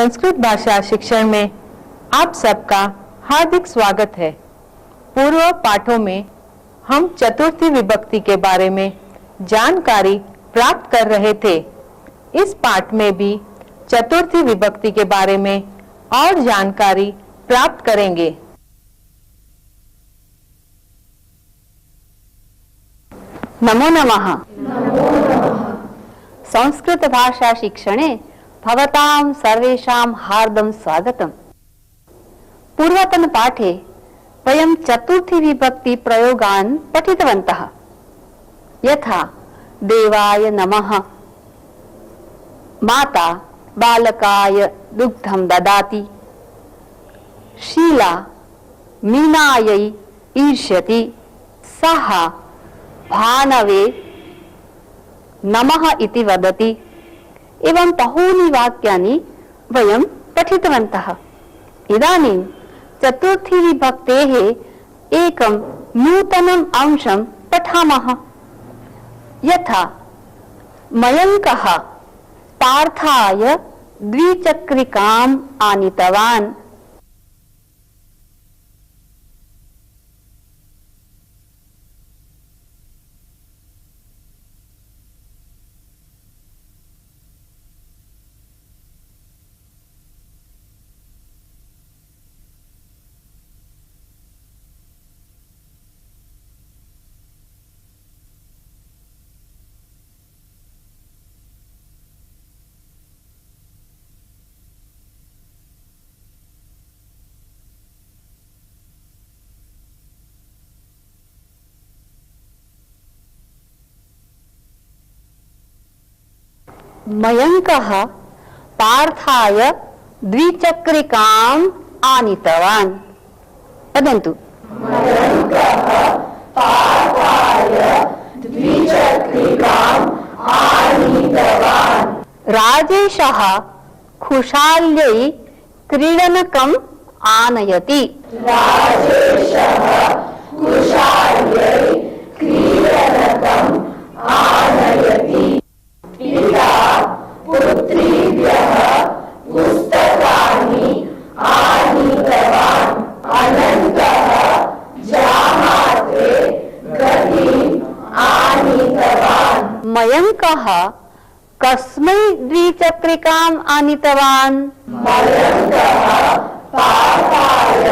संस्कृत भाषा शिक्षण में आप सबका हार्दिक स्वागत है। पूर्व पाठों में हम चतुर्थी विभक्ति के बारे में जानकारी प्राप्त कर रहे थे। इस पाठ में भी चतुर्थी विभक्ति के बारे में और जानकारी प्राप्त करेंगे। नमो नमः। संस्कृत भाषा शिक्षणे भवतां सर्वेषां हार्दं स्वागतम्। पूर्वतन पाठे वयं चतुर्थी विभक्ति प्रयोगान् पठितवन्तः। यथा देवाय नमः, माता बालकाय दुग्धं ददाति, शीला मीनायै ईर्ष्यति, सः भानवे नमः इति वदति। एवं बहूनि वाक्यानि वयं पठितवन्तः। इदानीं चतुर्थी विभक्तेः एकं नूतनम् अंशं पठामः। यथा मयङ्कः पार्थाय द्विचक्रिकाम् आनीतवान्। मयङ्कः पार्थाय द्विचक्रिकाम् आनीतवान्। वदन्तु। मयङ्कः पार्थाय द्विचक्रिकाम् आनीतवान्। राजेशः खुशाल्यै क्रीडनकम् आनयति। राजेशः कुशाल्यै क्रीडनकम् आनयति। पिता पुत्रीभ्यः पुस्तकानि आनीतवान्। अनन्तः जामात्रे गतिम् आनीतवान्। मयङ्कः कस्मै द्विचक्रिकाम् आनीतवान्? मयङ्कः पार्थाय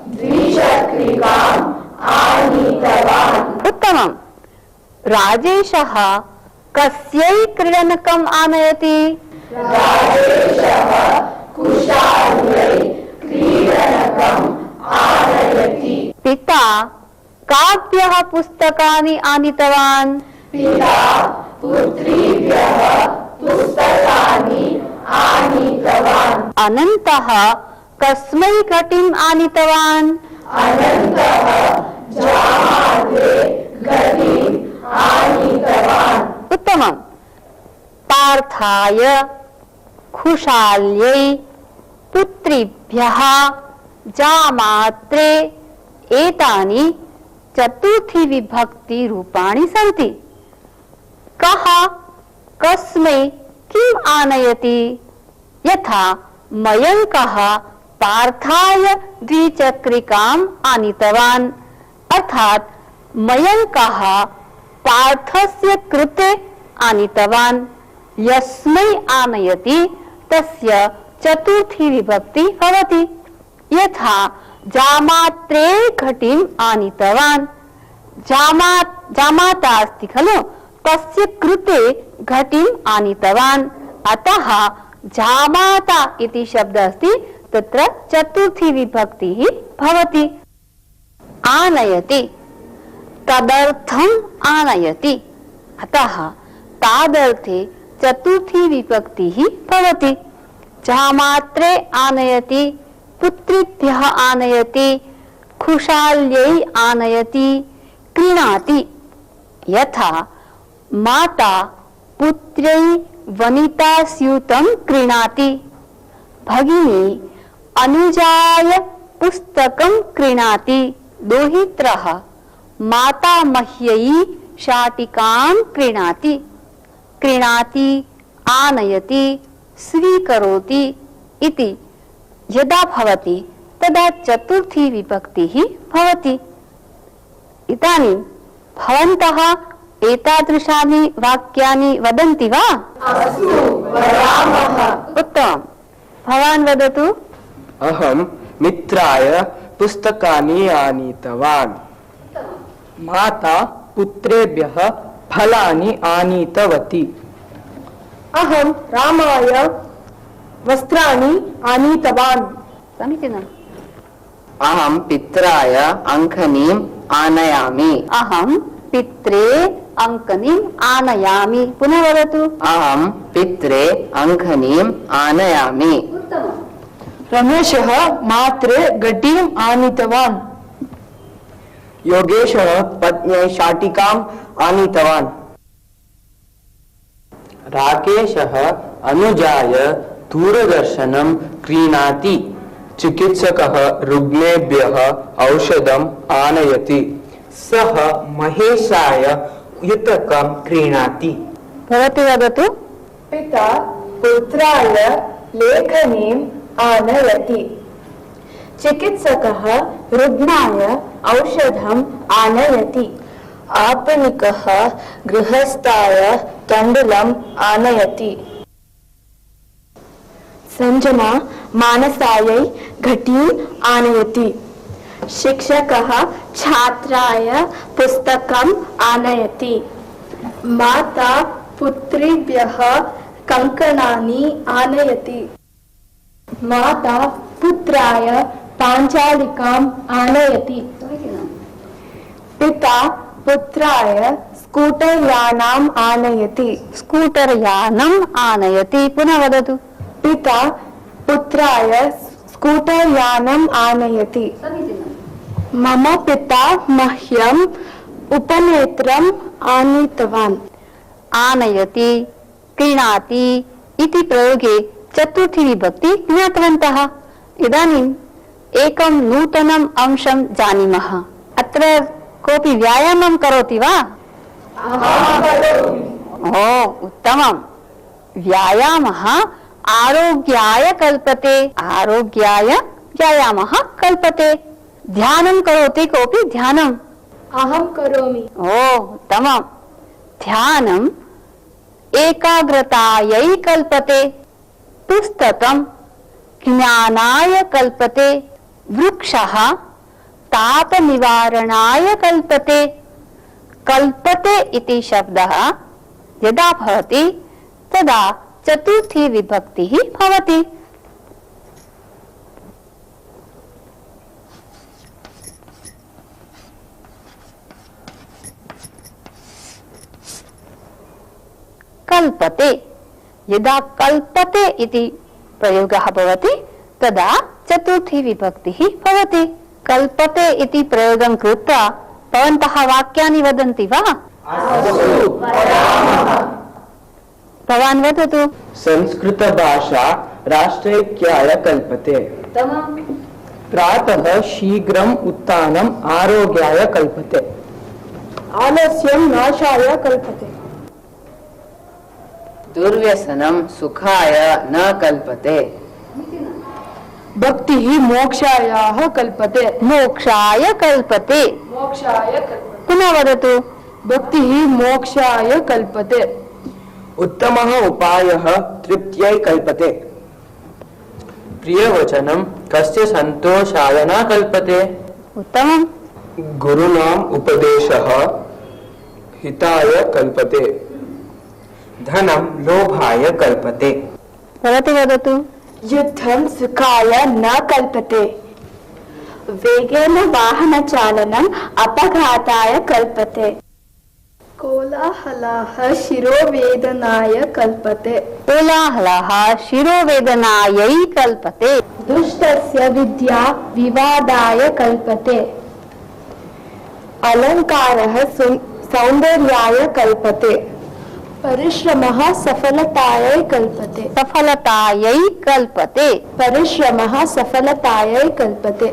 द्विचक्रिकाम् आनीतवान्। उत्तमम्। राजेशः कस्यै क्रीडनकम् आनयति? राजेशः कुशाल्यै क्रीडनकम् आनयति। पिता काभ्यः पुस्तकानि आनीतवान्? पिता पुत्रीभ्यः पुस्तकानि आनीतवान्। अनन्तः कस्मै घटिम् आनीतवान्? अनन्तः जामात्रे गतिम् आनीतवान्। उत्तमम्। पार्थाय, खुशाल्यै, पुत्रीभ्यः, जामात्रे एतानि चतुर्थी विभक्ति रूपाणि सन्ति। कः कस्मै किम् आनयति? यथा मयङ्कः पार्थाय द्विचक्रिकाम् आनीतवान्, अर्थात् मयङ्कः पार्थस्य कृते आनीतवान्। यस्मै आनयति तस्य चतुर्थी विभक्ति भवति। यथा जामात्रे घटिम् आनीतवान्। जामाता अस्ति खलु, तस्य कृते घटिम् आनीतवान्। अतः जामाता इति शब्दः अस्ति, तत्र चतुर्थी विभक्तिः भवति। आनयति तदर्थम् आनयति, अतः तादर्थे चतुर्थी विभक्तिः भवति। जामात्रे आनयति, पुत्रीभ्यः आनयति, खुशाल्यै आनयति, क्रीणाति। यथा माता पुत्र्यै वनितास्यूतं क्रीणाति। भगिनी अनुजाय पुस्तकं क्रीणाति। दोहित्रः मातामह्यै शाटिकां क्रीणाति। क्रीणाति, आनयति, स्वीकरोति। इति यदा भवति तदा चतुर्थी विभक्तिः भवति। इदानीं भवन्तः एतादृशानि वाक्यानि वदन्ति वा? अस्तु, वदामः। उत्तमं। भवान् वदतु। अहं मित्राय पुस्तकानि आनीतवान्। माता पुत्रेभ्यः फलानि आनीतवती। अहं रामाय वस्त्राणि आनीतवान्। समीचीनम्। अहं पित्राय अङ्कनीम् आनयामि। अहं पित्रे अङ्कनीम् आनयामि। पुनः वदतु। अहं पित्रे अङ्कनीम् आनयामि। रमेशः मात्रे घटीम् आनीतवान्। योगेशः पत्न्यै शाटिकाम् आनीतवान्। राकेशः अनुजाय दूरदर्शनं क्रीणाति। चिकित्सकः रुग्णेभ्यः औषधम् आनयति। सः महेशाय युतकं क्रीणाति। भवती वदतु। पिता पुत्राय लेखनीम् आनयति। चिकित्सकः रुग्णाय औषधम् आनयति। आपणिकः गृहस्थाय तण्डुलम् आनयति। सञ्जना मानसायै घटीम् आनयति। शिक्षकः छात्राय पुस्तकम् आनयति। माता पुत्रेभ्यः कङ्कणानि आनयति। माता पुत्राय पाञ्चालिकाम् आनयति। पिता पुत्राय स्कूटर यानम् आनयति। स्कूटर यानम् आनयति। पुनः वदतु। पिता पुत्राय स्कूटर यानम् आनयति। मम पिता मह्यम् उपनेत्रम् आनीतवान्। आनयति, क्रीणाति इति प्रयोगे चतुर्थी विभक्ति ज्ञातवन्तः। इदानीम् एकं नूतनम् अंशं जानीमः। अत्र कोऽपि व्यायामं करोति वा? ओ, उत्तमम्। व्यायामः आरोग्याय कल्पते। आरोग्याय व्यायामः कल्पते। ध्यानं करोति कोऽपि? ध्यानम् अहं करोमि। ओ, उत्तमम्। ध्यानम् एकाग्रतायै कल्पते। पुस्तकं ज्ञानाय कल्पते। वृक्षः तापनिवारणाय कल्पते। कल्पते इति शब्दः यदा भवति तदा चतुर्थी विभक्तिः भवति। कल्पते। यदा कल्पते इति प्रयोगः भवति तदा चतुर्थी विभक्तिः भवति। कल्पते इति प्रयोगं कृत्वा भवन्तः वाक्यानि वदन्ति वा? भवान् वदतु। संस्कृतभाषा राष्ट्रैक्याय कल्पते। प्रातः शीघ्रम् उत्थानम् आरोग्याय कल्पते। आलस्यं नाशाय कल्पते। दुर्व्यसनं सुखाय न कल्पते। भक्तिः मोक्षाय कल्पते। मोक्षाय कल्पते। मोक्षाय कल्पते। पुनः वदतु। भक्तिः मोक्षाय कल्पते। उत्तमः उपायः तृप्त्यै कल्पते। प्रियवचनं कस्य सन्तोषाय न कल्पते। उत्तमम्। गुरुणाम् उपदेशः हिताय कल्पते। धनं लोभाय कल्पते। भवती वदतु। युद्धं सुखाय न कल्पते। वेगेन वाहनचालनम् अपघाताय कल्पते। कोलाहलः शिरोवेदनाय कल्पते। कोलाहलः शिरोवेदनायै कल्पते। दुष्टस्य विद्या विवादाय कल्पते। अलङ्कारः सौन्दर्याय कल्पते। परिश्रमः सफलतायै कल्पते। सफलतायै कल्पते। परिश्रमः सफलतायै कल्पते।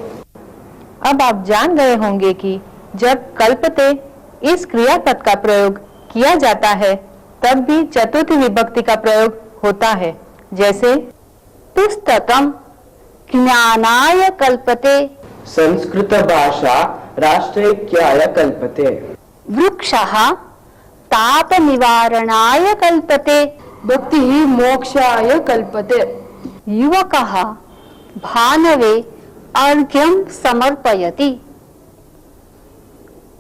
अब आप जान गए होंगे कि जब कल्पते इस क्रियापद का प्रयोग किया जाता है तब भी चतुर्थी विभक्ति का प्रयोग होता है। जैसे पुस्तकं ज्ञानाय कल्पते, संस्कृत भाषा राष्ट्रैक्याय कल्पते, वृक्षः तापनिवारणाय कल्पते, भक्तिः मोक्षाय कल्पते, युवकः भानवे अर्घ्यं समर्पयति,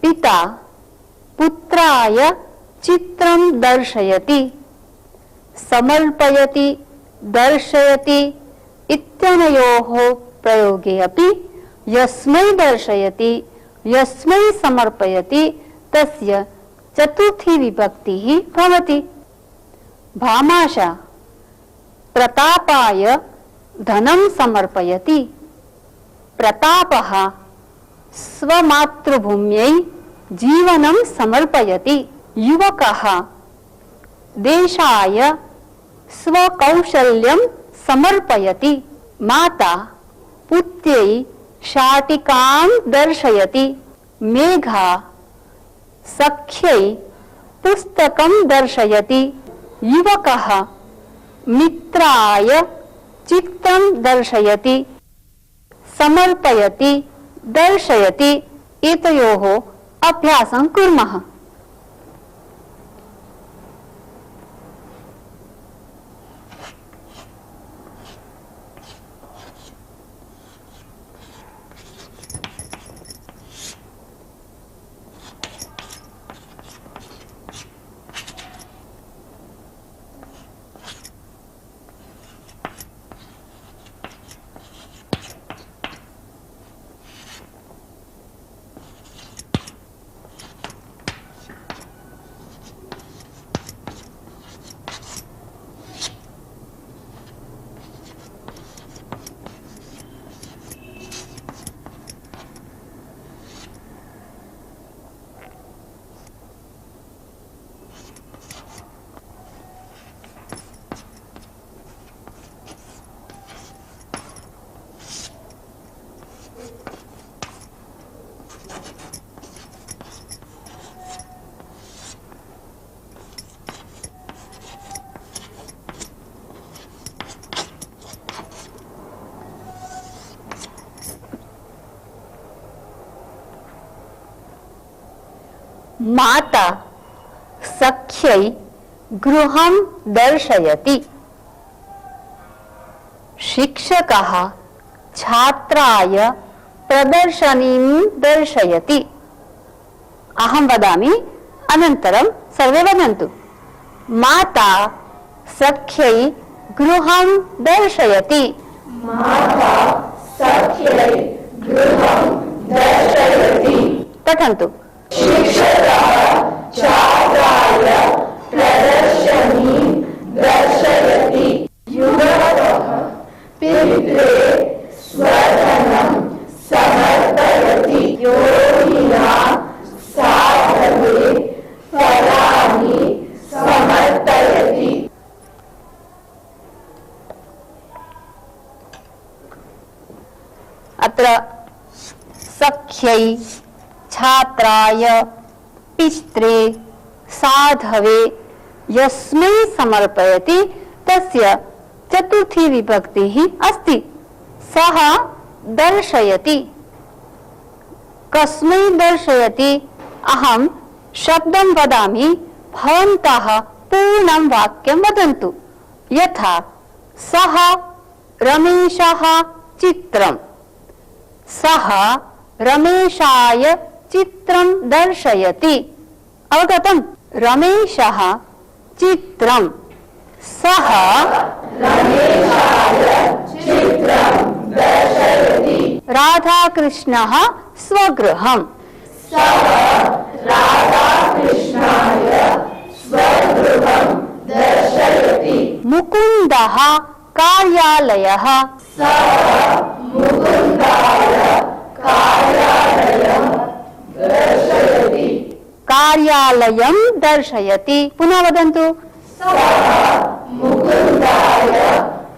पिता पुत्राय चित्रं दर्शयति, समर्पयति दर्शयति इत्यनयोः प्रयोगे अपि यस्मै दर्शयति यस्मै समर्पयति तस्य चतुर्थी विभक्तिः भवति। भामाशा प्रतापाय धनं समर्पयति, प्रतापः स्वमातृभूम्यै जीवनं समर्पयति, युवकः देशाय स्वकौशल्यं समर्पयति, माता पुत्र्यै शाटिकां दर्शयति, मेघा सख्यै पुस्तकं दर्शयति, युवकः मित्राय चित्रं दर्शयति, समर्पयति दर्शयति। एतयोः अभ्यासं कुर्मः। माता सख्यै गृहं दर्शयति, शिक्षकः छात्राय प्रदर्शनीं दर्शयति। अहं वदामि, अनन्तरं सर्वे वदन्तु। माता सख्यै गृहं दर्शयति, माता सख्यै गृहं दर्शयति, पठन्तु। शिक्षकः छात्राय प्रदर्शनीं दर्शयति, युवकः पित्रे स्वधनं समर्पयति, योगिनां साधवे फलानि समर्पयति। अत्र सख्यै छात्राय पित्रे साधवे यस्मै समर्पयति तस्य चतुर्थी विभक्तिः अस्ति। सः दर्शयति। कस्मै दर्शयति? अहं शब्दं वदामि, भवन्तः पूर्णं वाक्यं वदन्तु। यथा सः रमेशः चित्रं, सः रमेशाय चित्रं दर्शयति। अवगतं? रमेशः चित्रं, सः रमेशाय चित्रं दर्शयति, राधाकृष्णः स्वगृहं, सः राधाकृष्णाय स्वगृहं दर्शयति, मुकुन्दः कार्यालयः, सः मुकुन्दाय कार्यालयं दर्शयति, कार्यालयं दर्शयति। पुनः वदन्तु। सः मुकुन्दाय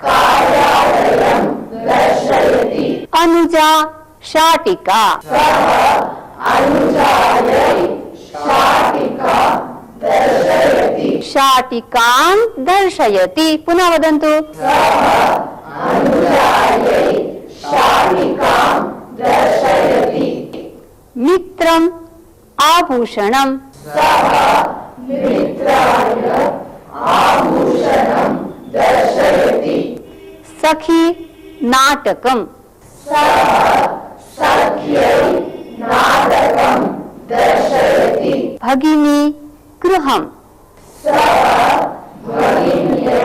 कार्यालयं दर्शयति, अनुजा शाटिका, सः अनुजायै शाटिकां दर्शयति, शाटिकां दर्शयति। पुनः वदन्तु। सः अनुजायै शाटिकां दर्शयति मित्रम् आभूषणम् सः मित्राय आभूषणं दर्शयति सखी नाटकम् सः सख्यै नाटकं दर्शयति भगिनी गृहम् सः भगिन्यै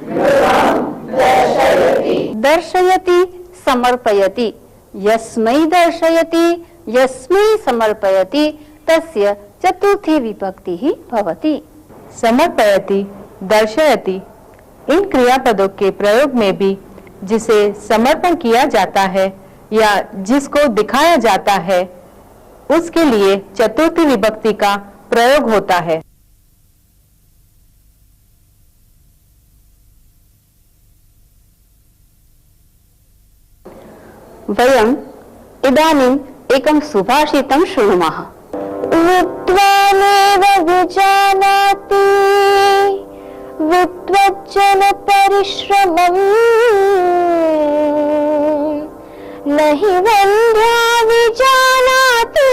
गृहं दर्शयति दर्शयति समर्पयति यस्मै दर्शयति यस्मै समर्पयति तस्य चतुर्थी विभक्तिः भवति। समर्पयति, दर्शयति इन क्रियापदों के प्रयोग में भी जिसे समर्पण किया जाता है या जिसको दिखाया जाता है उसके लिए चतुर्थी विभक्ति का प्रयोग होता है। वयम् इदानीम् एकं सुभाषितं शृणुमः। विद्वानेव विजानाति विद्वज्जन परिश्रमम् न हि वन्द्या विजानाति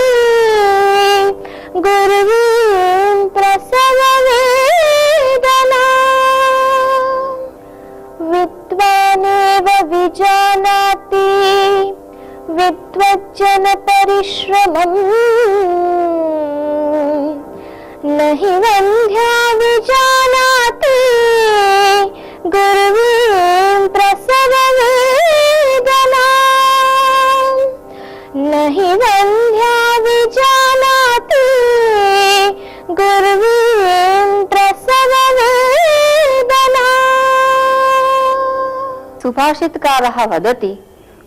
गुर्वीं प्रसववेदना विद्वानेव विजानाति विद्वज्जन परिश्रमम् न हि वन्द्या विजानाति गुर्वीं प्रसववेदना न हि वन्द्या विजानाति गुर्वीं प्रसववेदना। सुभाषितकारः वदति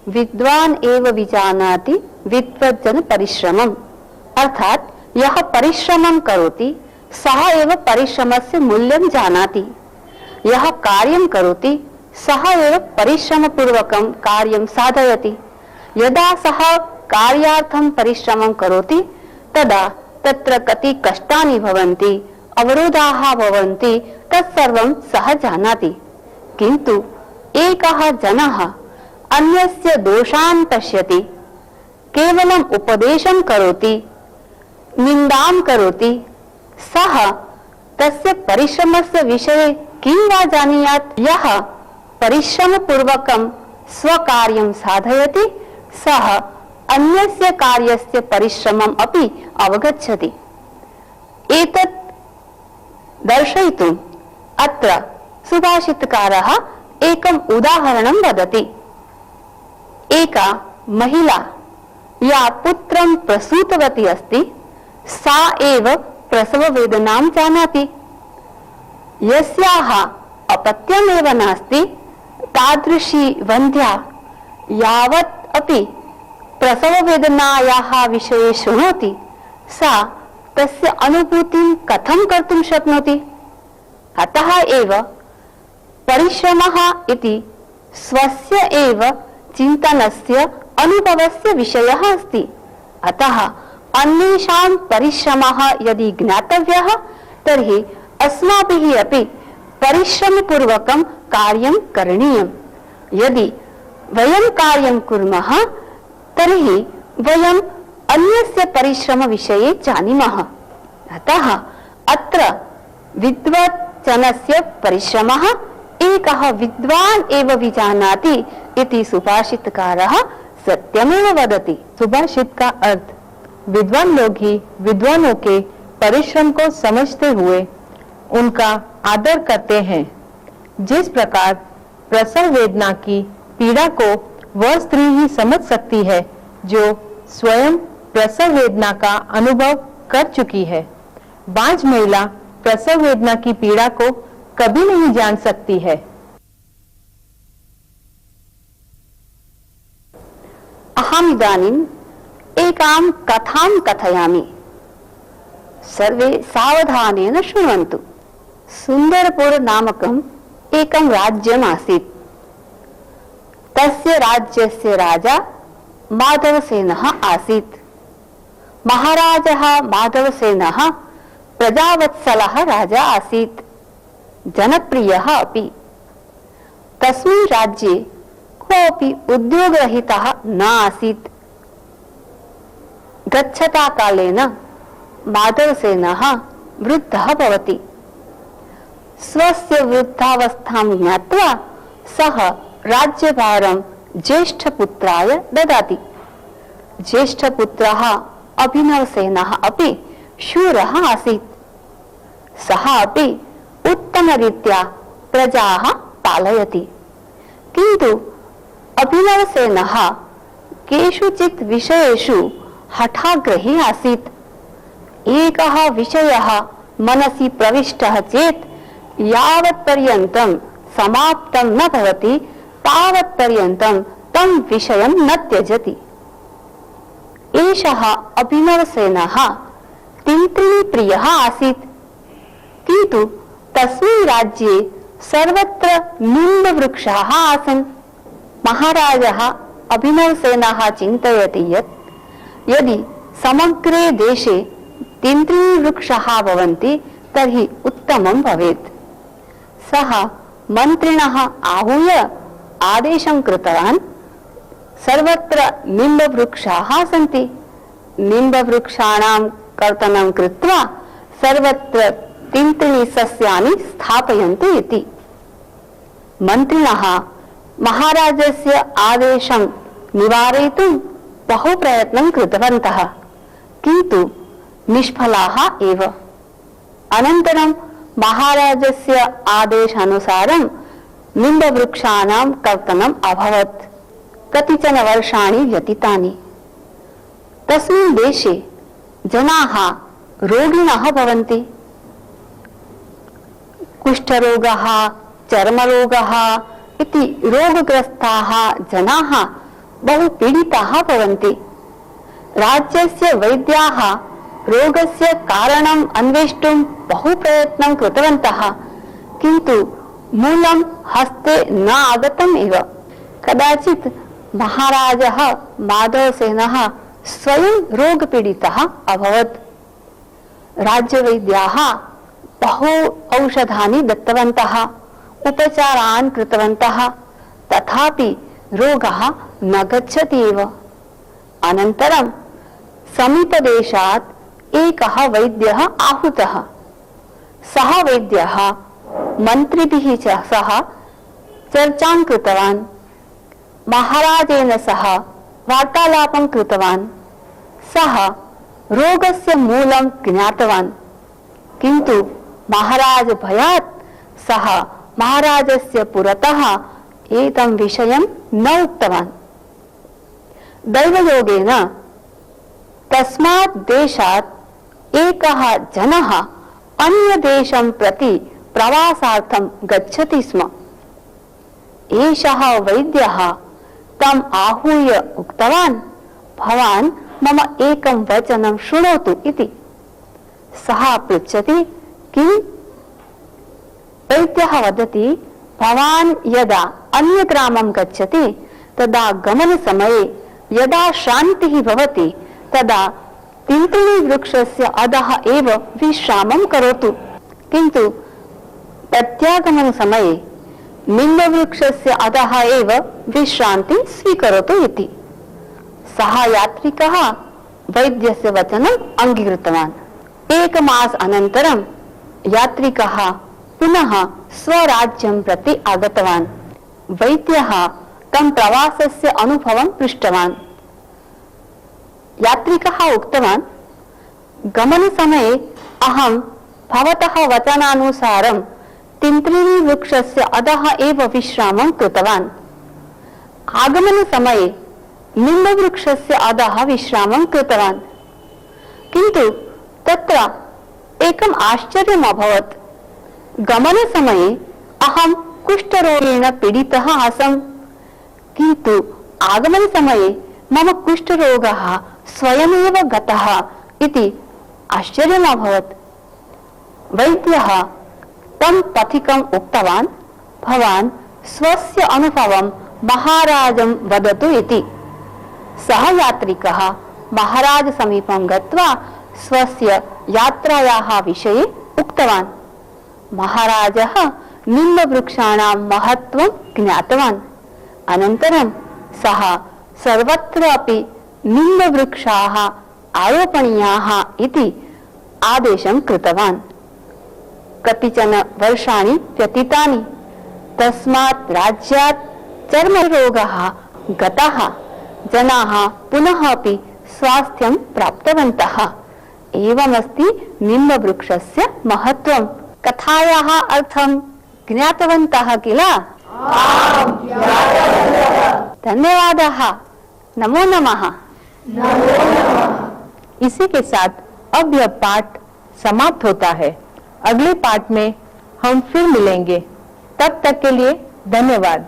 विद्वान एव विजानाति विद्वज्जन परिश्रमम्, अर्थात यह परिश्रमं करोति सः एव परिश्रमस्य मूल्यं जानाति, यह कार्यं करोति सः एव परिश्रमपूर्वकं कार्यं साधयति। यदा सः कार्यार्थं परिश्रमं करोति तदा तत्र कति कष्टानि भवन्ति, अवरोधाः भवन्ति, तत्सर्वं सः जानाति। किन्तु एकः जनः अन्यस्य दोषान् पश्यति, केवलम् उपदेशं करोति, निन्दां करोति, सः तस्य परिश्रमस्य विषये किं वा जानीयात्। यः परिश्रमपूर्वकं स्वकार्यं साधयति सः अन्यस्य कार्यस्य परिश्रमम् अपि अवगच्छति। एतत् दर्शयितुम् अत्र सुभाषितकारः एकम् उदाहरणं वदति। एका महिला या पुत्रं प्रसूतवती अस्ति सा एव प्रसववेदनां जानाति। यस्याः अपत्यमेव नास्ति तादृशी वन्ध्या यावत् अपि प्रसववेदनायाः विषये शृणोति सा तस्य अनुभूतिं कथं कर्तुं शक्नोति। अतः एव परिश्रमः इति स्वस्य एव चिन्तनस्य अनुभवस्य विषयः अस्ति। अतः अन्येषां परिश्रमः यदि ज्ञातव्यः तर्हि अस्माभिः अपि परिश्रमपूर्वकं कार्यं करणीयम्। यदि वयं कार्यं कुर्मः तर्हि वयम् अन्यस्य परिश्रमविषये जानीमः। अतः अत्र विद्वज्जनस्य परिश्रमः एकः विद्वान् एव विजानाति इति सुभाषितकारः सत्यमेव वदति। सुभाषित का अर्थ विद्वान लोग ही विद्वानों के परिश्रम को समझते हुए उनका आदर करते हैं। जिस प्रकार प्रसव वेदना की पीड़ा को वह स्त्री ही समझ सकती है जो स्वयं प्रसव वेदना का अनुभव कर चुकी है, बांझ महिला प्रसव वेदना की पीड़ा को कभी नहीं जान सकती है। अहम् इदानीम् एकां कथां कथयामि। सर्वे सावधानेन शृण्वन्तु। सुन्दरपुर नामकम् एकं राज्यम् आसीत्। तस्य राज्यस्य राजा माधवसेनः आसीत्। महाराजः माधवसेनः प्रजावत्सलः राजा आसीत्, जनप्रियः अपि। तस्मिन् राज्ये कोऽपि उद्योगरहितः न आसीत्। गच्छता कालेन माधवसेनः वृद्धः भवति। स्वस्य वृद्धावस्थां ज्ञात्वा सः राज्यभारं ज्येष्ठपुत्राय ददाति। ज्येष्ठपुत्रः अभिनवसेनः अपि शूरः आसीत्। सः अपि उत्तमरीत्या प्रजाः पालयति। किन्तु अभिनवसेनः केषुचित् विषयेषु हठाग्रही आसीत्। एकः विषयः मनसि प्रविष्टः चेत् यावत्पर्यन्तं समाप्तं न भवति तावत्पर्यन्तं तं विषयं न त्यजति। एषः अभिनवसेनः तिन्त्रिणीप्रियः आसीत्। किन्तु तस्मिन् राज्ये सर्वत्र निम्बवृक्षाः आसन्। महाराजः अभिनवसेनः चिन्तयति यत् यदि समग्रे देशे तिन्त्रिणीवृक्षाः भवन्ति तर्हि उत्तमं भवेत्। सः मन्त्रिणः आहूय आदेशं कृतवान्, सर्वत्र निम्बवृक्षाः सन्ति, निम्बवृक्षाणां कर्तनं कृत्वा सर्वत्र तिन्त्रिणीसस्यानि स्थापयन्तु इति। मन्त्रिणः महाराजस्य आदेशं निवारयितुं बहु प्रयत्नं कृतवन्तः, किन्तु निष्फलाः एव। अनन्तरं महाराजस्य आदेशानुसारं निम्बवृक्षाणां कर्तनम् अभवत्। कतिचन वर्षाणि व्यतीतानि। तस्मिन् देशे जनाः रोगिणः भवन्ति। कुष्ठरोगः, चर्मरोगः इति रोगग्रस्ताः जनाः बहु पीडिताः भवन्ति। राज्यस्य वैद्याः रोगस्य कारणम् अन्वेष्टुं बहु प्रयत्नं कृतवन्तः, किन्तु मूलं हस्ते न आगतम् एव। कदाचित् महाराजः माधवसेनः स्वयं रोगपीडितः अभवत्। राज्यवैद्याः बहु औषधानि दत्तवन्तः, उपचारान् कृतवन्तः, तथापि रोगः न गच्छति एव। अनन्तरं समीपदेशात् एकः वैद्यः आहूतः। सः वैद्यः मन्त्रिभिः च सह चर्चां कृतवान्, महाराजेन सह वार्तालापं कृतवान्। सः रोगस्य मूलं ज्ञातवान्, किन्तु महाराज भयात् सः महाराजस्य पुरतः एतं विषयं न उक्तवान्। दैवयोगेन तस्मात् देशात् एकः जनः अन्यदेशं प्रति प्रवासार्थं गच्छति स्म। एषः वैद्यः तम् आहूय उक्तवान्, भवान् मम एकं वचनं शृणोतु इति। सः पृच्छति, किम्? वैद्यः वदति, भवान् यदा अन्यग्रामं गच्छति तदा गमनसमये यदा श्रान्तिः भवति तदा तिन्त्रिणीवृक्षस्य अधः एव विश्रामं करोतु, किन्तु प्रत्यागमनसमये निम्बवृक्षस्य अधः एव विश्रान्तिं स्वीकरोतु इति। सः यात्रिकः वैद्यस्य वचनम् अङ्गीकृतवान्। एकमास अनन्तरं यात्रिकः पुनः स्वराज्यं प्रति आगतवान्। वैद्यः तं प्रवासस्य अनुभवं पृष्टवान्। यात्रिकः उक्तवान्, गमनसमये अहं भवतः वचनानुसारं तिन्त्रिणीवृक्षस्य अधः एव विश्रामं कृतवान्। आगमनसमये निम्बवृक्षस्य अधः विश्रामं कृतवान्, किन्तु तत्र एकम् आश्चर्यम् अभवत्। गमनसमये अहं कुष्ठरोगेण पीडितः आसम्, किन्तु आगमनसमये मम कुष्ठरोगः स्वयमेव गतः इति आश्चर्यम् अभवत्। वैद्यः तं पथिकम् उक्तवान्, भवान् स्वस्य अनुभवं महाराजं वदतु इति। सः यात्रिकः महाराज समीपं गत्वा स्वस्य यात्रायाः विषये उक्तवान्। महाराजः निम्बवृक्षाणां महत्त्वं ज्ञातवान्। अनन्तरं सः सर्वत्रापि निम्बवृक्षाः आरोपणीयाः इति आदेशं कृतवान्। कतिचन वर्षाणि व्यतीतानि, तस्मात् राज्यात् चर्मरोगः गतः, जनाः पुनः अपि स्वास्थ्यं प्राप्तवन्तः। एवमस्ति निम्बवृक्षस्य महत्त्वं। कथायाः अर्थं ज्ञातवन्तः किल? धन्यवादः। नमो नमः। इसी के साथ अब यह पाठ समाप्त होता है। अगले पाठ में हम फिर मिलेंगे। तब तक के लिए धन्यवाद।